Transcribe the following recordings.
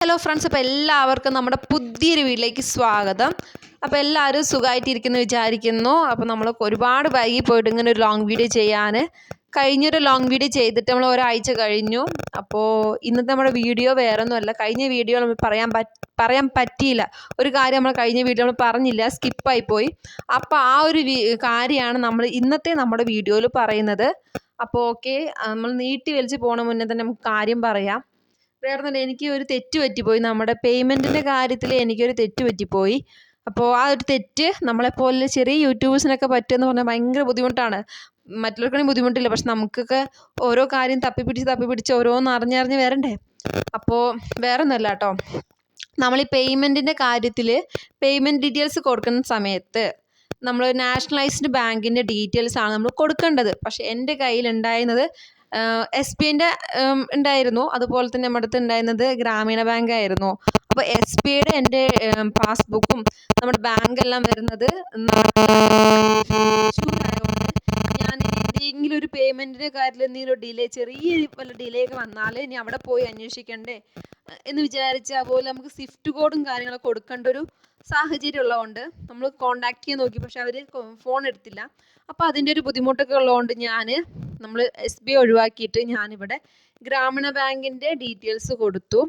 Hello friends, അപ്പോൾ എല്ലാവർക്കും നമ്മുടെ പുതിയൊരു വീട്ടിലേക്ക് സ്വാഗതം. അപ്പോൾ എല്ലാവരും സുഖമായിട്ടിരിക്കുന്നു വിചാരിക്കുന്നു. അപ്പോൾ നമ്മൾ ഒരുപാട് വൈകി പോയിട്ട് ഇങ്ങനെ ഒരു ലോങ് വീഡിയോ ചെയ്യാൻ കഴിഞ്ഞൊരു ലോങ് വീഡിയോ ചെയ്തിട്ട് നമ്മൾ ഒരാഴ്ച കഴിഞ്ഞു. അപ്പോൾ ഇന്നത്തെ നമ്മുടെ വീഡിയോ വേറെ ഒന്നുമല്ല. കഴിഞ്ഞ വീഡിയോ നമ്മൾ പറയാൻ പറ്റിയില്ല. ഒരു കാര്യം നമ്മൾ കഴിഞ്ഞ വീഡിയോ നമ്മൾ പറഞ്ഞില്ല, സ്കിപ്പായിപ്പോയി. അപ്പോൾ ആ ഒരു കാര്യമാണ് നമ്മൾ ഇന്നത്തെ നമ്മുടെ വീഡിയോയിൽ പറയുന്നത്. അപ്പോൾ ഓക്കെ, നമ്മൾ നീട്ടി വലിച്ച് പോകണ മുന്നേ തന്നെ നമുക്ക് കാര്യം പറയാം. വേറെ എനിക്ക് ഒരു തെറ്റ് പറ്റിപ്പോയി. നമ്മുടെ പേയ്മെൻറ്റിൻ്റെ കാര്യത്തിൽ എനിക്കൊരു തെറ്റ് പറ്റിപ്പോയി. അപ്പോൾ ആ ഒരു തെറ്റ് നമ്മളെപ്പോലെ ചെറിയ യൂട്യൂബേഴ്സിനൊക്കെ പറ്റുമെന്ന് പറഞ്ഞാൽ ഭയങ്കര ബുദ്ധിമുട്ടാണ്. മറ്റുള്ളവർക്കാണെങ്കിൽ ബുദ്ധിമുട്ടില്ല, പക്ഷെ നമുക്കൊക്കെ ഓരോ കാര്യം തപ്പിപ്പിടിച്ച് ഓരോന്ന് അറിഞ്ഞറിഞ്ഞ് വരണ്ടേ. അപ്പോൾ വേറെ ഒന്നുമല്ല കേട്ടോ, നമ്മൾ ഈ പേയ്മെൻറ്റിൻ്റെ കാര്യത്തിൽ പേയ്മെൻറ്റ് ഡീറ്റെയിൽസ് കൊടുക്കുന്ന സമയത്ത് നമ്മൾ നാഷണലൈസ്ഡ് ബാങ്കിൻ്റെ ഡീറ്റെയിൽസാണ് നമ്മൾ കൊടുക്കേണ്ടത്. പക്ഷേ എൻ്റെ കയ്യിലുണ്ടായിരുന്നത് SBIൻ്റെ ഉണ്ടായിരുന്നു. അതുപോലെ തന്നെ നമ്മുടെ അടുത്ത് ഉണ്ടായിരുന്നത് ഗ്രാമീണ ബാങ്ക് ആയിരുന്നു. അപ്പോൾ SBIയുടെ എൻ്റെ പാസ്ബുക്കും നമ്മുടെ ബാങ്കെല്ലാം വരുന്നത് ഞാൻ എന്തെങ്കിലും ഒരു പേയ്മെൻറ്റിൻ്റെ കാര്യത്തിൽ എന്തെങ്കിലും ഡിലേ, ചെറിയ വല്ല ഡിലേ ഒക്കെ വന്നാൽ ഇനി അവിടെ പോയി അന്വേഷിക്കണ്ടേ എന്ന് വിചാരിച്ചാൽ പോലെ നമുക്ക് സ്വിഫ്റ്റ് കോഡും കാര്യങ്ങളൊക്കെ കൊടുക്കേണ്ട ഒരു സാഹചര്യം ഉള്ളതുകൊണ്ട് നമ്മൾ കോണ്ടാക്ട് ചെയ്യാൻ നോക്കി, പക്ഷെ അവർ ഫോൺ എടുത്തില്ല. അപ്പോൾ അതിൻ്റെ ഒരു ബുദ്ധിമുട്ടൊക്കെ ഉള്ളതുകൊണ്ട് നമ്മൾ SBI ഒഴിവാക്കിയിട്ട് ഞാനിവിടെ ഗ്രാമീണ ബാങ്കിൻ്റെ ഡീറ്റെയിൽസ് കൊടുത്തു.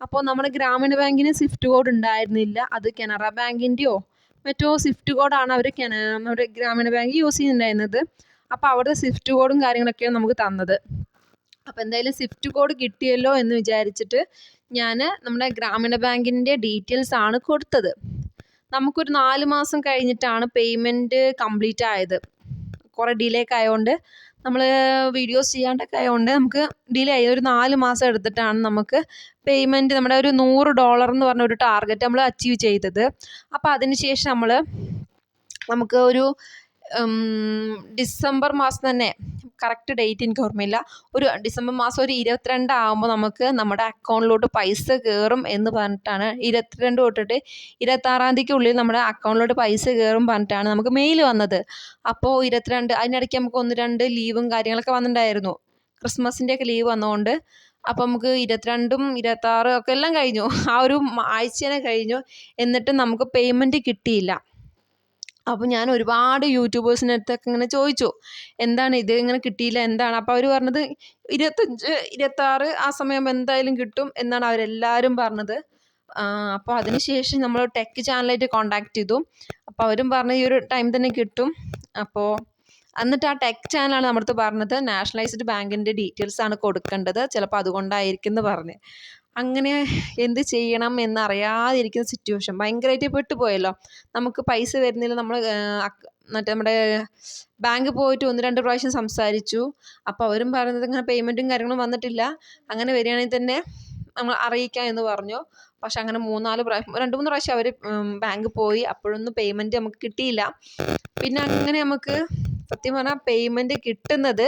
അപ്പോൾ നമ്മുടെ ഗ്രാമീണ ബാങ്കിന് സ്വിഫ്റ്റ് കോഡ് ഉണ്ടായിരുന്നില്ല. അത് കനറ ബാങ്കിൻ്റെയോ മറ്റോ സ്വിഫ്റ്റ് കോഡാണ് അവർ നമ്മുടെ ഗ്രാമീണ ബാങ്ക് യൂസ് ചെയ്യുന്നുണ്ടായിരുന്നത്. അപ്പോൾ അവിടെ സ്വിഫ്റ്റ് കോഡും കാര്യങ്ങളൊക്കെയാണ് നമുക്ക് തന്നത്. അപ്പോൾ എന്തായാലും സ്വിഫ്റ്റ് കോഡ് കിട്ടിയല്ലോ എന്ന് വിചാരിച്ചിട്ട് ഞാൻ നമ്മുടെ ഗ്രാമീണ ബാങ്കിൻ്റെ ഡീറ്റെയിൽസ് ആണ് കൊടുത്തത്. നമുക്കൊരു 4 മാസം കഴിഞ്ഞിട്ടാണ് പേയ്മെൻറ്റ് കംപ്ലീറ്റ് ആയത്. കുറേ ഡിലേ ഒക്കെ ആയതുകൊണ്ട്, നമ്മൾ വീഡിയോസ് ചെയ്യാണ്ടൊക്കെ ആയതുകൊണ്ട് നമുക്ക് ഡിലേ ആയി. ഒരു 4 മാസം എടുത്തിട്ടാണ് നമുക്ക് പേയ്മെൻറ്റ്, നമ്മുടെ ഒരു $100 എന്ന് പറഞ്ഞ ഒരു ടാർഗറ്റ് നമ്മൾ അച്ചീവ് ചെയ്തത്. അപ്പോൾ അതിന് ശേഷം നമുക്ക് ഒരു ഡിസംബർ മാസം തന്നെ, കറക്റ്റ് ഡേറ്റ് എനിക്ക് ഓർമ്മയില്ല, ഒരു ഡിസംബർ മാസം ഒരു 22 ആകുമ്പോൾ നമുക്ക് നമ്മുടെ അക്കൗണ്ടിലോട്ട് പൈസ കയറും എന്ന് പറഞ്ഞിട്ടാണ്, 22 തൊട്ടിട്ട് 26-ാം തീയതിക്കുള്ളിൽ നമ്മുടെ അക്കൗണ്ടിലോട്ട് പൈസ കയറും പറഞ്ഞിട്ടാണ് നമുക്ക് മെയിൽ വന്നത്. അപ്പോൾ 22, അതിനിടയ്ക്ക് നമുക്ക് 1-2 ലീവും കാര്യങ്ങളൊക്കെ വന്നിട്ടുണ്ടായിരുന്നു, ക്രിസ്മസിൻ്റെയൊക്കെ ലീവ് വന്നതുകൊണ്ട്. അപ്പോൾ നമുക്ക് 22ഉം 26 ഒക്കെ എല്ലാം കഴിഞ്ഞു, ആ ഒരു ആഴ്ചനെ കഴിഞ്ഞു. എന്നിട്ട് നമുക്ക് പേയ്മെൻറ്റ് കിട്ടിയില്ല. അപ്പോൾ ഞാൻ ഒരുപാട് യൂട്യൂബേഴ്സിൻ്റെ അടുത്തൊക്കെ ഇങ്ങനെ ചോദിച്ചു, എന്താണ് ഇത് ഇങ്ങനെ കിട്ടിയില്ല, എന്താണ്? അപ്പോൾ അവർ പറഞ്ഞത് 25, 26 ആ സമയം എന്തായാലും കിട്ടും എന്നാണ് അവരെല്ലാവരും പറഞ്ഞത്. അപ്പോൾ അതിന് ശേഷം നമ്മൾ ടെക് ചാനലായിട്ട് കോണ്ടാക്ട് ചെയ്തു. അപ്പോൾ അവരും പറഞ്ഞ ഈ ഒരു ടൈം തന്നെ കിട്ടും. അപ്പോൾ എന്നിട്ട് ആ ടെക് ചാനലാണ് നമ്മുടെ അടുത്ത് പറഞ്ഞത് നാഷണലൈസ്ഡ് ബാങ്കിൻ്റെ ഡീറ്റെയിൽസ് ആണ് കൊടുക്കേണ്ടത്, ചിലപ്പോൾ അതുകൊണ്ടായിരിക്കും എന്ന് പറഞ്ഞ്. അങ്ങനെ എന്ത് ചെയ്യണം എന്നറിയാതിരിക്കുന്ന സിറ്റുവേഷൻ, ഭയങ്കരമായിട്ട് പെട്ടുപോയല്ലോ. നമുക്ക് പൈസ വരുന്നില്ല. നമ്മൾ മറ്റേ നമ്മുടെ ബാങ്ക് പോയിട്ട് 1-2 പ്രാവശ്യം സംസാരിച്ചു. അപ്പോൾ അവരും പറയുന്നത് ഇങ്ങനെ പേയ്മെൻറ്റും കാര്യങ്ങളും വന്നിട്ടില്ല, അങ്ങനെ വരികയാണെങ്കിൽ തന്നെ നമ്മൾ അറിയിക്കാം എന്ന് പറഞ്ഞു. പക്ഷെ അങ്ങനെ 2-3 പ്രാവശ്യം അവർ ബാങ്ക് പോയി, അപ്പോഴൊന്നും പേയ്മെൻറ്റ് നമുക്ക് കിട്ടിയില്ല. പിന്നെ അങ്ങനെ നമുക്ക് സത്യം പറഞ്ഞാൽ പേയ്മെൻറ്റ് കിട്ടുന്നത്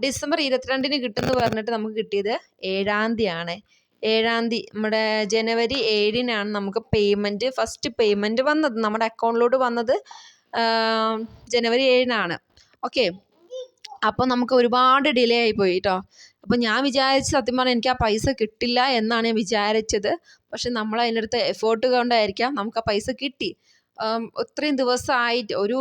ഡിസംബർ 22-ന് കിട്ടുമെന്ന് പറഞ്ഞിട്ട് നമുക്ക് കിട്ടിയത് 7-ാം തീയതിയാണ്. 7-ാം തീയതി, നമ്മുടെ ജനുവരി 7-നാണ് നമുക്ക് ഫസ്റ്റ് പേയ്മെൻറ്റ് വന്നത്. നമ്മുടെ അക്കൗണ്ടിലോട്ട് വന്നത് ജനുവരി 7-നാണ്. ഓക്കെ, അപ്പോൾ നമുക്ക് ഒരുപാട് ഡിലേ ആയിപ്പോയി കേട്ടോ. അപ്പോൾ ഞാൻ വിചാരിച്ച്, സത്യം പറഞ്ഞാൽ എനിക്ക് ആ പൈസ കിട്ടില്ല എന്നാണ് ഞാൻ വിചാരിച്ചത്. പക്ഷെ നമ്മൾ അതിൻ്റെ അടുത്ത് എഫേർട്ട് കൊണ്ടായിരിക്കാം നമുക്ക് ആ പൈസ കിട്ടി. ഇത്രയും ദിവസമായിട്ട് ഒരു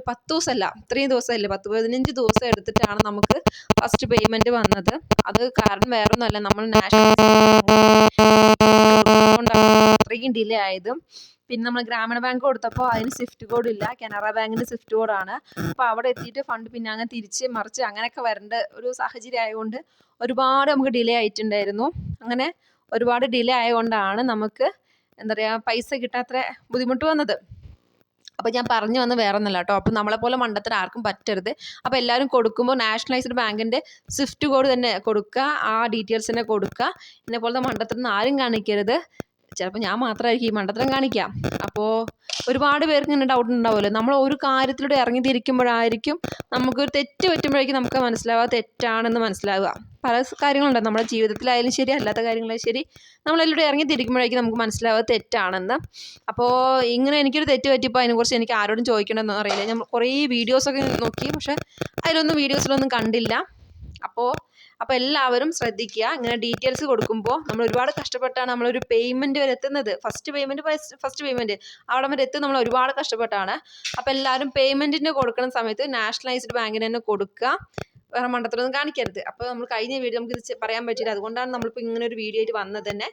10 ദിവസമല്ല, ഇത്രയും ദിവസമല്ല, 10-15 ദിവസം എടുത്തിട്ടാണ് നമുക്ക് ഫസ്റ്റ് പേയ്മെൻറ്റ് വന്നത്. അത് കാരണം വേറെ ഒന്നുമല്ല, നമ്മൾ അത്രയും ഡിലേ ആയത്. പിന്നെ നമ്മൾ ഗ്രാമീണ ബാങ്ക് കൊടുത്തപ്പോൾ അതിന് സ്വിഫ്റ്റ് കോഡ് ഇല്ല, കനറ ബാങ്കിൻ്റെ സ്വിഫ്റ്റ് കോഡാണ്. അപ്പോൾ അവിടെ എത്തിയിട്ട് ഫണ്ട് പിന്നെ അങ്ങനെ തിരിച്ച് മറിച്ച് അങ്ങനെയൊക്കെ വരേണ്ട ഒരു സാഹചര്യം ആയതുകൊണ്ട് ഒരുപാട് നമുക്ക് ഡിലേ ആയിട്ടുണ്ടായിരുന്നു. അങ്ങനെ ഒരുപാട് ഡിലേ ആയതുകൊണ്ടാണ് നമുക്ക് എന്താ പറയുക, പൈസ കിട്ടാത്ര ബുദ്ധിമുട്ട് വന്നത്. അപ്പോൾ ഞാൻ പറഞ്ഞു വന്ന് വേറെ ഒന്നുമല്ല കേട്ടോ. അപ്പോൾ നമ്മളെപ്പോലെ മണ്ടത്തരം ആർക്കും പറ്റരുത്. അപ്പോൾ എല്ലാവരും കൊടുക്കുമ്പോൾ നാഷണലൈസ്ഡ് ബാങ്കിൻ്റെ സ്വിഫ്റ്റ് കോഡ് തന്നെ കൊടുക്കുക, ആ ഡീറ്റെയിൽസ് തന്നെ കൊടുക്കുക. എന്നെപ്പോലത്തെ മണ്ടത്തരം ആരും കാണിക്കരുത്. ചിലപ്പോൾ ഞാൻ മാത്രമായിരിക്കും ഈ മണ്ടത്തരം കാണിക്കാം. അപ്പോൾ ഒരുപാട് പേർക്ക് ഇങ്ങനെ ഡൗട്ട് ഉണ്ടാവുമല്ലോ. നമ്മൾ ഒരു കാര്യത്തിലൂടെ ഇറങ്ങിത്തിരിക്കുമ്പോഴായിരിക്കും നമുക്കൊരു തെറ്റ് പറ്റുമ്പോഴേക്കും നമുക്ക് മനസ്സിലാവുക തെറ്റാണെന്ന് മനസ്സിലാവുക. പല കാര്യങ്ങളുണ്ട് നമ്മുടെ ജീവിതത്തിലായാലും ശരി, അല്ലാത്ത കാര്യങ്ങളായാലും ശരി, നമ്മളെല്ലാം ഇറങ്ങിത്തിരിക്കുമ്പോഴേക്കും നമുക്ക് മനസ്സിലാവുക തെറ്റാണെന്ന്. അപ്പോൾ ഇങ്ങനെ എനിക്കൊരു തെറ്റ് പറ്റിയപ്പോൾ അതിനെക്കുറിച്ച് എനിക്ക് ആരോടും ചോദിക്കണമെന്ന് അറിയില്ല. ഞാൻ കുറേ വീഡിയോസൊക്കെ നോക്കി, പക്ഷേ അതിലൊന്നും വീഡിയോസിലൊന്നും കണ്ടില്ല. അപ്പോൾ അപ്പോൾ എല്ലാവരും ശ്രദ്ധിക്കുക. ഇങ്ങനെ ഡീറ്റെയിൽസ് കൊടുക്കുമ്പോൾ നമ്മൾ ഒരുപാട് കഷ്ടപ്പെട്ടാണ് നമ്മളൊരു പേയ്മെൻറ്റ് വരെ എത്തുന്നത്. ഫസ്റ്റ് പേയ്മെൻറ്റ് അവിടെ വരെ എത്തും നമ്മൾ ഒരുപാട് കഷ്ടപ്പെട്ടാണ്. അപ്പോൾ എല്ലാവരും പേയ്മെൻറ്റിൻ്റെ കൊടുക്കുന്ന സമയത്ത് നാഷണലൈസ്ഡ് ബാങ്കിന് തന്നെ കൊടുക്കുക. വേറെ മണ്ടത്തരമൊന്നും കാണിക്കരുത്. അപ്പോൾ നമ്മൾ കഴിഞ്ഞ വീഡിയോ നമുക്കിത് പറയാൻ പറ്റില്ല. അതുകൊണ്ടാണ് നമ്മളിപ്പോൾ ഇങ്ങനെ ഒരു വീഡിയോ ആയിട്ട് വന്നത് തന്നെ.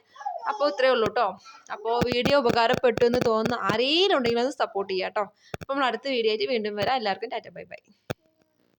അപ്പോൾ ഇത്രയേ ഉള്ളൂ കേട്ടോ. അപ്പോൾ വീഡിയോ ഉപകാരപ്പെട്ടു എന്ന് തോന്നുന്നു ആരെങ്കിലും ഉണ്ടെങ്കിൽ ഒന്ന് സപ്പോർട്ട് ചെയ്യാം കേട്ടോ. അപ്പോൾ നമ്മൾ അടുത്ത വീഡിയോ ആയിട്ട് വീണ്ടും വരാം. എല്ലാവർക്കും ടാറ്റ ബൈ ബൈ.